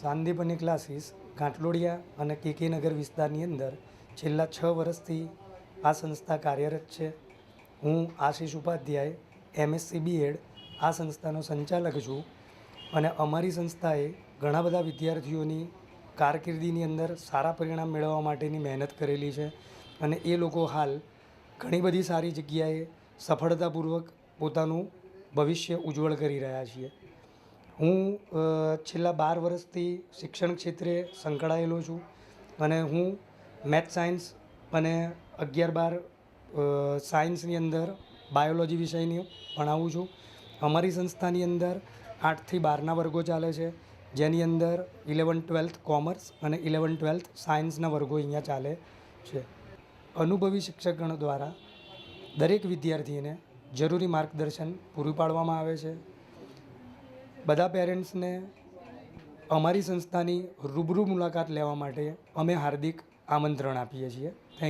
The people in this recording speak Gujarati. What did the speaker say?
સાંદીપની ક્લાસીસ ઘાટલોડિયા અને કેકે નગર વિસ્તારની અંદર છેલ્લા 6 વર્ષથી આ સંસ્થા કાર્યરત છે. હું આશીષ ઉપાધ્યાય MSc BEd આ સંસ્થાનો સંચાલક છું અને અમારી સંસ્થાએ ઘણા બધા વિદ્યાર્થીઓની કારકિર્દીની અંદર સારા પરિણામ મેળવવા માટેની મહેનત કરેલી છે અને એ લોકો હાલ ઘણી બધી સારી જગ્યાએ સફળતાપૂર્વક પોતાનું ભવિષ્ય ઉજ્જવળ કરી રહ્યા છીએ. હું છેલ્લા 12 વર્ષથી શિક્ષણ ક્ષેત્રે સંકળાયેલો છું અને હું મેથ સાયન્સ અને 11-12 સાયન્સની અંદર બાયોલોજી વિષયની ભણાવું છું. અમારી સંસ્થાની અંદર 8 થી 12ના વર્ગો ચાલે છે, જેની અંદર 11-12 કોમર્સ અને 11-12 સાયન્સના વર્ગો અહીંયા ચાલે છે. અનુભવી શિક્ષકગણ દ્વારા દરેક વિદ્યાર્થીને જરૂરી માર્ગદર્શન પૂરું પાડવામાં આવે છે. બધા પેરેન્ટ્સને અમારી સંસ્થાની રૂબરૂ મુલાકાત લેવા માટે અમે હાર્દિક આમંત્રણ આપીએ છીએ. થેન્ક